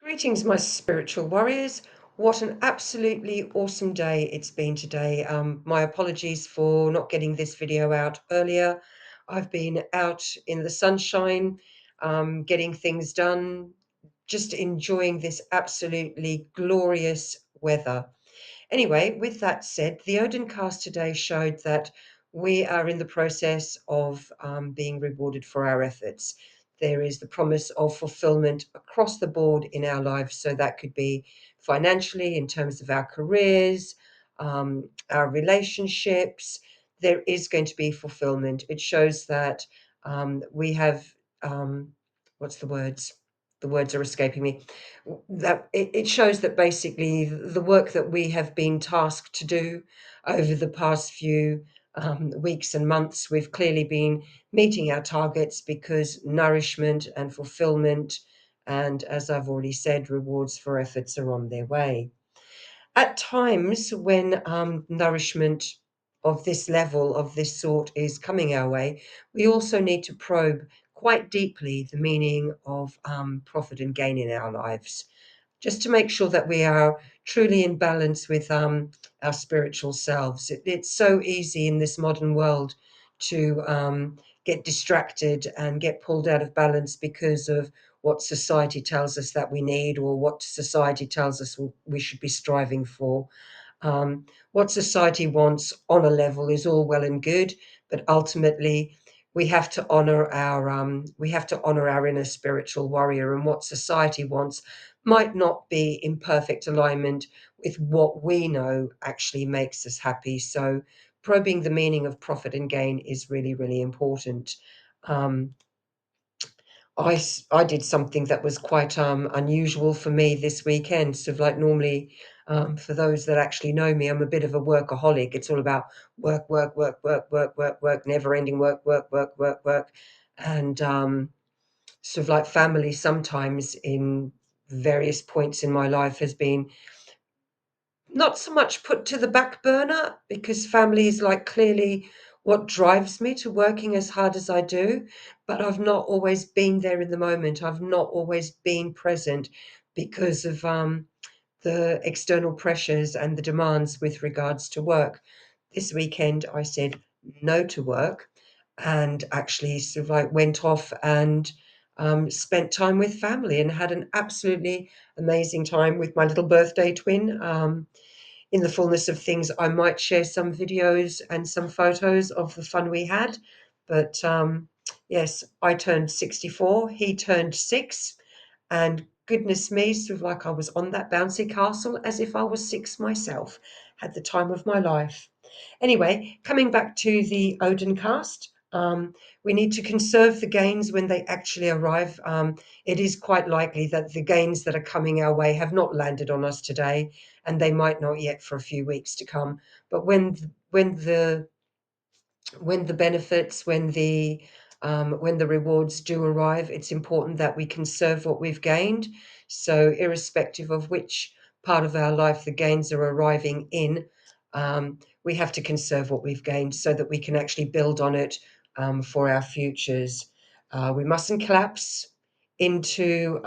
Greetings, my spiritual warriors. What an absolutely awesome day it's been today. My apologies for not getting this video out earlier. I've been out in the sunshine, getting things done, just enjoying this absolutely glorious weather. Anyway, with that said, the Odin cast today showed that we are in the process of being rewarded for our efforts. There is the promise of fulfillment across the board in our lives. So that could be financially, in terms of our careers, our relationships. There is going to be fulfillment. It shows that we have, what's the words? The words are escaping me. That it shows that basically the work that we have been tasked to do over the past few weeks and months, we've clearly been meeting our targets because nourishment and fulfillment, and as I've already said, rewards for efforts are on their way. At times when nourishment of this level, of this sort, is coming our way, we also need to probe quite deeply the meaning of profit and gain in our lives, just to make sure that we are truly in balance with our spiritual selves. It's so easy in this modern world to get distracted and get pulled out of balance because of what society tells us that we need, or what society tells us we should be striving for. What society wants on a level is all well and good, but ultimately we have to honor our inner spiritual warrior, and what society wants might not be in perfect alignment with what we know actually makes us happy. So probing the meaning of profit and gain is really, really important. Um, I did something that was quite unusual for me this weekend. So, like, normally, for those that actually know me, I'm a bit of a workaholic. It's all about work, work, work, work, work, work, work, never ending work, work, work, work, work. And sort of like family sometimes in various points in my life has been not so much put to the back burner, because family is like clearly what drives me to working as hard as I do, but I've not always been there in the moment. I've not always been present because of the external pressures and the demands with regards to work. This weekend, I said no to work and actually sort of like went off and spent time with family and had an absolutely amazing time with my little birthday twin. In the fullness of things, I might share some videos and some photos of the fun we had. But yes, I turned 64, he turned 6, and goodness me, sort of like I was on that bouncy castle as if I was 6 myself. Had the time of my life. Anyway, coming back to the Odin cast, we need to conserve the gains when they actually arrive. It is quite likely that the gains that are coming our way have not landed on us today, and they might not yet for a few weeks to come. But when the benefits, when the rewards do arrive, it's important that we conserve what we've gained. So, irrespective of which part of our life the gains are arriving in, we have to conserve what we've gained so that we can actually build on it for our futures. We mustn't collapse into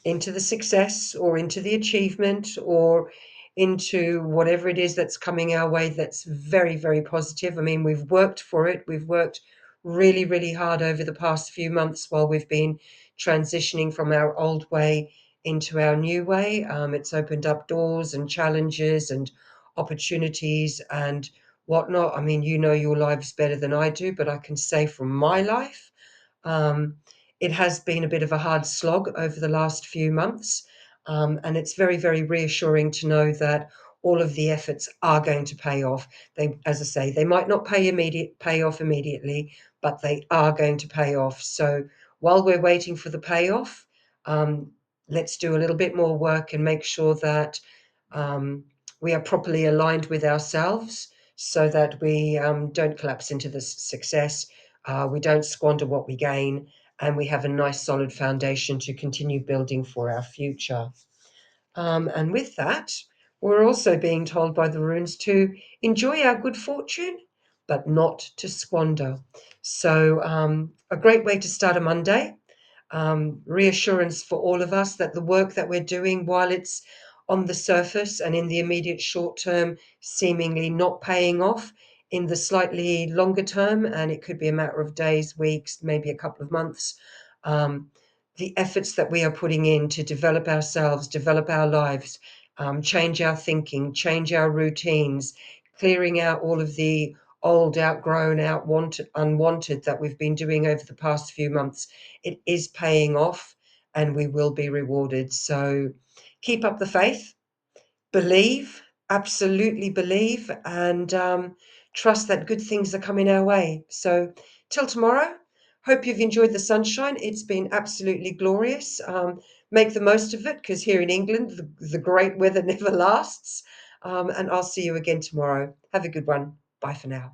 into the success or into the achievement or into whatever it is that's coming our way that's very, very positive. I mean, we've worked for it. We've worked really, really hard over the past few months while we've been transitioning from our old way into our new way. It's opened up doors and challenges and opportunities and whatnot. I mean, you know your lives better than I do, but I can say from my life, um, it has been a bit of a hard slog over the last few months. And it's very, very reassuring to know that all of the efforts are going to pay off. They, as I say, they might not pay off immediately, but they are going to pay off. So while we're waiting for the payoff, um, let's do a little bit more work and make sure that we are properly aligned with ourselves so that we don't collapse into the success, we don't squander what we gain, and we have a nice solid foundation to continue building for our future. And with that, we're also being told by the runes to enjoy our good fortune, but not to squander. So, a great way to start a Monday. reassurance for all of us that the work that we're doing, while it's on the surface and in the immediate short term, seemingly not paying off, in the slightly longer term, and it could be a matter of days, weeks, maybe a couple of months, um, the efforts that we are putting in to develop ourselves, develop our lives, change our thinking, change our routines, clearing out all of the old, outgrown, outwanted, unwanted that we've been doing over the past few months, it is paying off and we will be rewarded. So keep up the faith, believe, absolutely believe, and trust that good things are coming our way. So till tomorrow, hope you've enjoyed the sunshine. It's been absolutely glorious. Make the most of it, because here in England, the great weather never lasts. And I'll see you again tomorrow. Have a good one. Bye for now.